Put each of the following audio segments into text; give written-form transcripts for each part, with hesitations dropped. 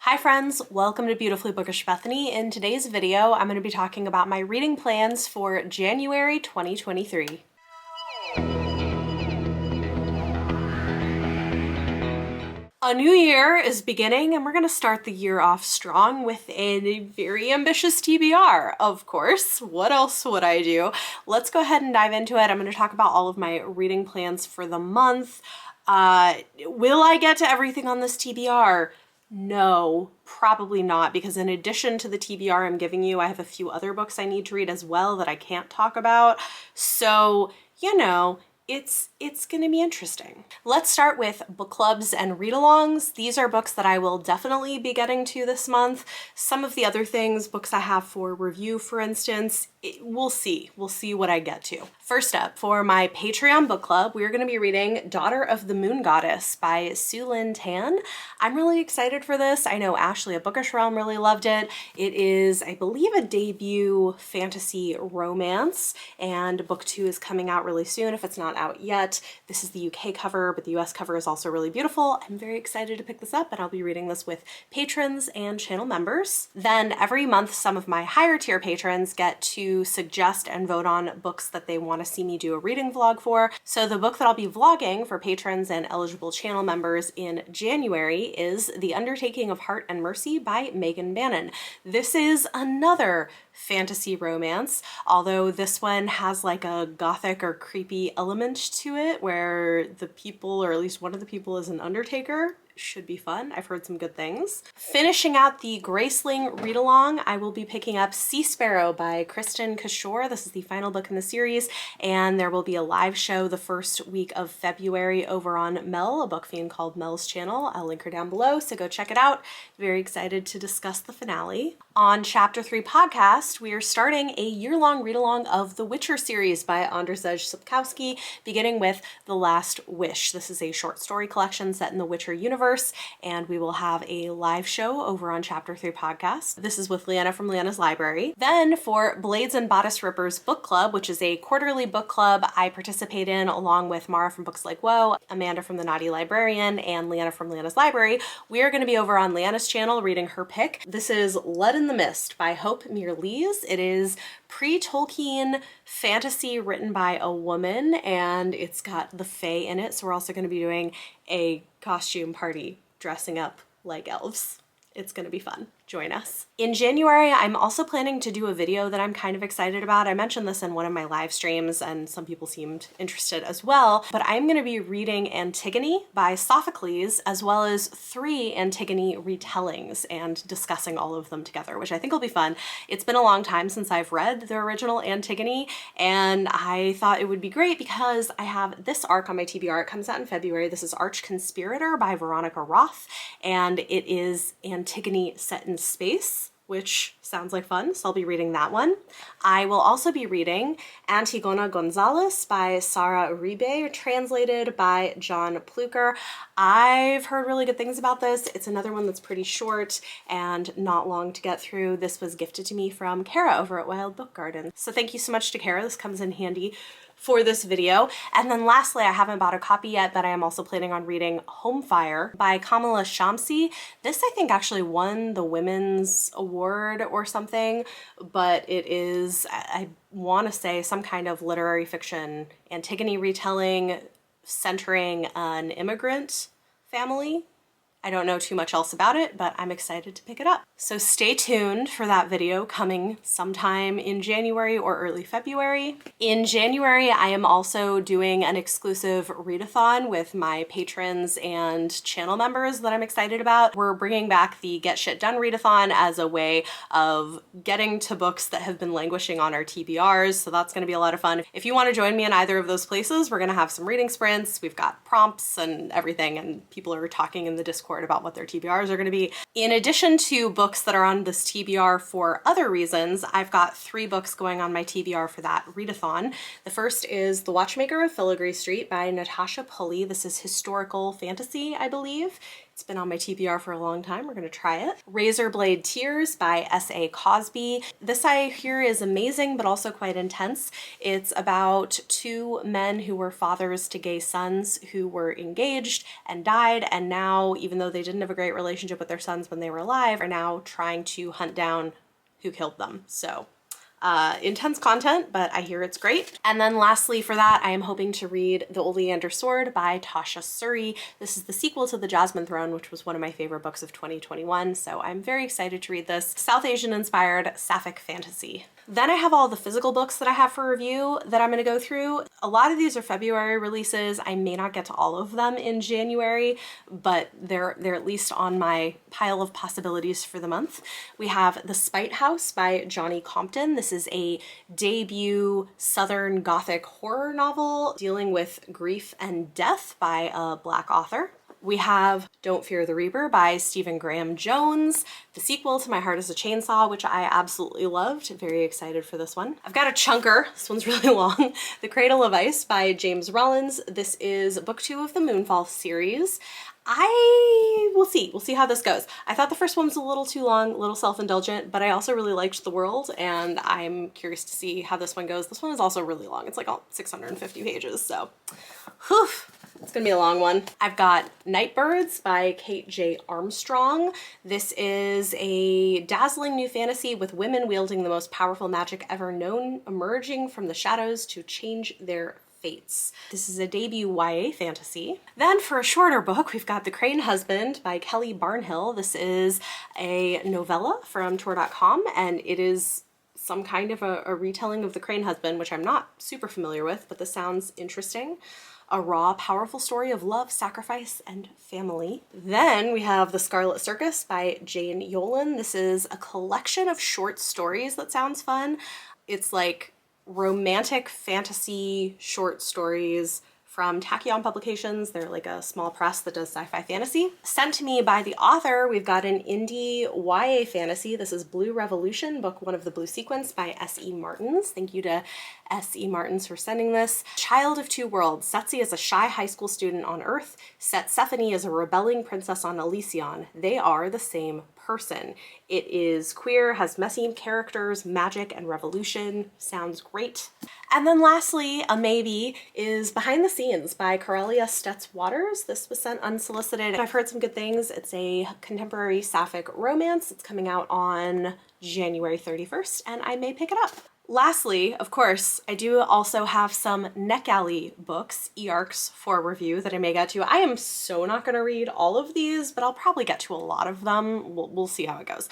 Hi friends, welcome to Beautifully Bookish Bethany. In today's video, I'm going to be talking about my reading plans for January 2023. A new year is beginning and we're going to start the year off strong with a very ambitious TBR, of course. What else would I do? Let's go ahead and dive into it. I'm going to talk about all of my reading plans for the month. Will I get to everything on this TBR? No, probably not, because in addition to the TBR I'm giving you, I have a few other books I need to read as well that I can't talk about. So, you know, it's gonna be interesting. Let's start with book clubs and read-alongs. These are books that I will definitely be getting to this month. Some of the other things, books I have for review, for instance, we'll see. We'll see what I get to. First up, for my Patreon book club, we're gonna be reading Daughter of the Moon Goddess by Sue Lynn Tan. I'm really excited for this. I know Ashley at Bookish Realm really loved it. It is, I believe, a debut fantasy romance, and book 2 is coming out really soon if it's not out yet. This is the UK cover, but the US cover is also really beautiful. I'm very excited to pick this up, and I'll be reading this with patrons and channel members. Then every month, some of my higher tier patrons get to suggest and vote on books that they want to see me do a reading vlog for. So the book that I'll be vlogging for patrons and eligible channel members in January is The Undertaking of Heart and Mercy by Megan Bannon. This is another fantasy romance, although this one has like a gothic or creepy element to it where the people, or at least one of the people, is an undertaker. Should be fun. I've heard some good things. Finishing out the Graceling read-along, I will be picking up Sea Sparrow by Kristen Kishore. This is the final book in the series, and there will be a live show the first week of February over on Mel, a book fiend called Mel's channel. I'll link her down below, so go check it out. Very excited to discuss the finale. On Chapter 3 podcast, we are starting a year-long read-along of the Witcher series by Andrzej Sapkowski, beginning with The Last Wish. This is a short story collection set in the Witcher universe, and we will have a live show over on Chapter 3 podcast. This is with Leanna from Leanna's Library. Then for Blades and Bodice Rippers Book Club, which is a quarterly book club I participate in along with Mara from Books Like Whoa, Amanda from The Naughty Librarian, and Leanna from Leanna's Library, we are going to be over on Leanna's channel reading her pick. This is Lead in the Mist by Hope Mirlees. It is pre-Tolkien fantasy written by a woman, and it's got the Fae in it, so we're also going to be doing a costume party dressing up like elves. It's going to be fun. Join us. In January, I'm also planning to do a video that I'm kind of excited about. I mentioned this in one of my live streams and some people seemed interested as well, but I'm going to be reading Antigone by Sophocles, as well as 3 Antigone retellings and discussing all of them together, which I think will be fun. It's been a long time since I've read the original Antigone, and I thought it would be great because I have this arc on my TBR. It comes out in February. This is Arch Conspirator by Veronica Roth, and it is Antigone set in space, which sounds like fun, so I'll be reading that one. I will also be reading Antigone Gonzalez by Sara Uribe, translated by John Pluker. I've heard really good things about this. It's another one that's pretty short and not long to get through. This was gifted to me from Kara over at Wild Book Garden. So thank you so much to Kara. This comes in handy for this video. And then lastly, I haven't bought a copy yet, but I am also planning on reading Home Fire by Kamala Shamsi. This, I think, actually won the Women's Award or something, but it is, I want to say, some kind of literary fiction Antigone retelling centering an immigrant family. I don't know too much else about it, but I'm excited to pick it up. So stay tuned for that video coming sometime in January or early February. In January, I am also doing an exclusive readathon with my patrons and channel members that I'm excited about. We're bringing back the Get Shit Done readathon as a way of getting to books that have been languishing on our TBRs, so that's gonna be a lot of fun. If you wanna join me in either of those places, we're gonna have some reading sprints, we've got prompts and everything, and people are talking in the Discord about what their TBRs are going to be. In addition to books that are on this TBR for other reasons, I've got 3 books going on my TBR for that readathon. The first is The Watchmaker of Filigree Street by Natasha Pulley. This is historical fantasy, I believe. It's been on my TBR for a long time. We're gonna try it. Razorblade Tears by S.A. Cosby. This I hear is amazing, but also quite intense. It's about two men who were fathers to gay sons who were engaged and died, and now, even though they didn't have a great relationship with their sons when they were alive, are now trying to hunt down who killed them. So intense content, but I hear it's great. And then lastly for that, I am hoping to read The Oleander Sword by Tasha Suri. This is the sequel to The Jasmine Throne, which was one of my favorite books of 2021, so I'm very excited to read this South Asian inspired sapphic fantasy. Then I have all the physical books that I have for review that I'm going to go through. A lot of these are February releases. I may not get to all of them in January, but they're at least on my pile of possibilities for the month. We have The Spite House by Johnny Compton. This is a debut Southern Gothic horror novel dealing with grief and death by a Black author. We have Don't Fear the Reaper by Stephen Graham Jones, the sequel to My Heart is a Chainsaw, which I absolutely loved. Very excited for this one. I've got a chunker. This one's really long. The Cradle of Ice by James Rollins. This is book 2 of the Moonfall series. We'll see how this goes. I thought the first one was a little too long, a little self-indulgent, but I also really liked the world, and I'm curious to see how this one goes. This one is also really long. It's like all 650 pages, so whew. It's gonna be a long one. I've got Nightbirds by Kate J. Armstrong. This is a dazzling new fantasy with women wielding the most powerful magic ever known, emerging from the shadows to change their fates. This is a debut YA fantasy. Then for a shorter book, we've got The Crane Husband by Kelly Barnhill. This is a novella from Tor.com, and it is some kind of a retelling of The Crane Husband, which I'm not super familiar with, but this sounds interesting. A raw, powerful story of love, sacrifice, and family. Then we have The Scarlet Circus by Jane Yolen. This is a collection of short stories that sounds fun. It's like romantic fantasy short stories from Tachyon Publications. They're like a small press that does sci-fi fantasy. Sent to me by the author, we've got an indie YA fantasy. This is Blue Revolution, book 1 of the Blue Sequence by S.E. Martins. Thank you to S.E. Martins for sending this. Child of Two Worlds. Setsi is a shy high school student on Earth. Sephanie is a rebelling princess on Elysion. They are the same person. It is queer, has messy characters, magic, and revolution. Sounds great. And then lastly, a maybe, is Behind the Scenes by Corelia Stetz Waters. This was sent unsolicited. I've heard some good things. It's a contemporary sapphic romance. It's coming out on January 31st, and I may pick it up. Lastly, of course, I do also have some NetGALLEY books, e-arcs, for review that I may get to. I am so not going to read all of these, but I'll probably get to a lot of them. We'll see how it goes.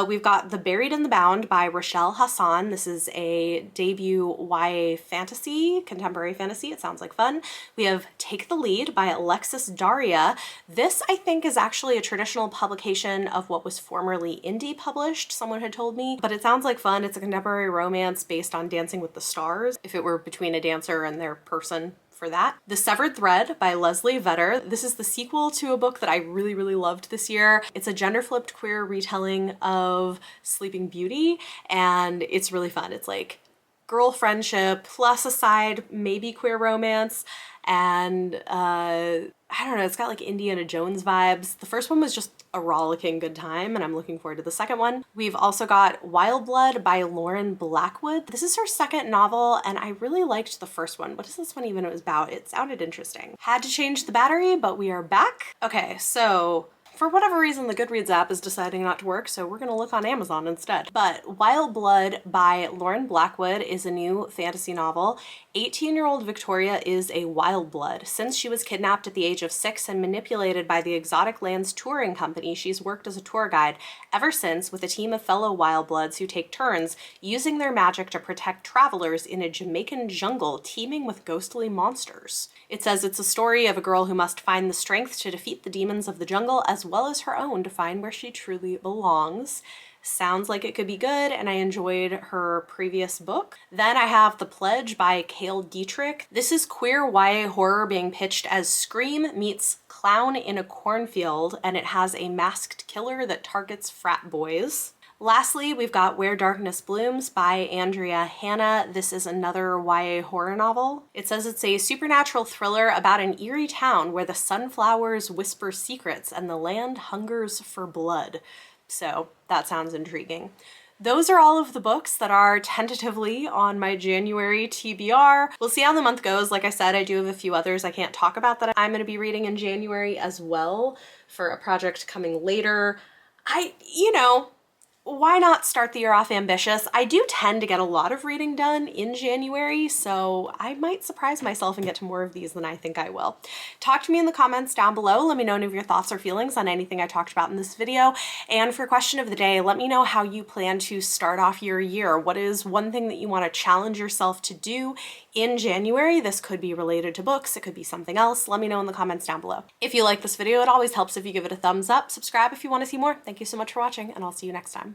We've got The Buried and the Bound by Rochelle Hassan. This is a debut YA fantasy, contemporary fantasy. It sounds like fun. We have Take the Lead by Alexis Daria. This, I think, is actually a traditional publication of what was formerly indie published, someone had told me, but it sounds like fun. It's a contemporary romance based on Dancing with the Stars, if it were between a dancer and their person for that. The Severed Thread by Leslie Vedder. This is the sequel to a book that I really, really loved this year. It's a gender-flipped queer retelling of Sleeping Beauty, and it's really fun. It's like girl friendship plus a side maybe queer romance, and I don't know, it's got like Indiana Jones vibes. The first one was just a rollicking good time, and I'm looking forward to the second one. We've also got Wild Blood by Lauren Blackwood. This is her second novel, and I really liked the first one. What is this one even about? It sounded interesting. Had to change the battery, but we are back. Okay, so for whatever reason, the Goodreads app is deciding not to work, so we're gonna look on Amazon instead. But Wild Blood by Lauren Blackwood is a new fantasy novel. 18-year-old Victoria is a wild blood. Since she was kidnapped at the age of 6 and manipulated by the Exotic Lands Touring Company, she's worked as a tour guide ever since with a team of fellow wild bloods who take turns using their magic to protect travelers in a Jamaican jungle teeming with ghostly monsters. It says it's a story of a girl who must find the strength to defeat the demons of the jungle as well as her own to find where she truly belongs. Sounds like it could be good, and I enjoyed her previous book. Then I have The Pledge by Cale Dietrich. This is queer YA horror being pitched as Scream meets Clown in a Cornfield, and it has a masked killer that targets frat boys. Lastly, we've got Where Darkness Blooms by Andrea Hanna. This is another YA horror novel. It says it's a supernatural thriller about an eerie town where the sunflowers whisper secrets and the land hungers for blood. So that sounds intriguing. Those are all of the books that are tentatively on my January TBR. We'll see how the month goes. Like I said, I do have a few others I can't talk about that I'm going to be reading in January as well for a project coming later. Why not start the year off ambitious? I do tend to get a lot of reading done in January, so I might surprise myself and get to more of these than I think I will. Talk to me in the comments down below. Let me know any of your thoughts or feelings on anything I talked about in this video. And for question of the day, let me know how you plan to start off your year. What is one thing that you want to challenge yourself to do in January? This could be related to books, it could be something else. Let me know in the comments down below. If you like this video, it always helps if you give it a thumbs up. Subscribe if you want to see more. Thank you so much for watching, and I'll see you next time.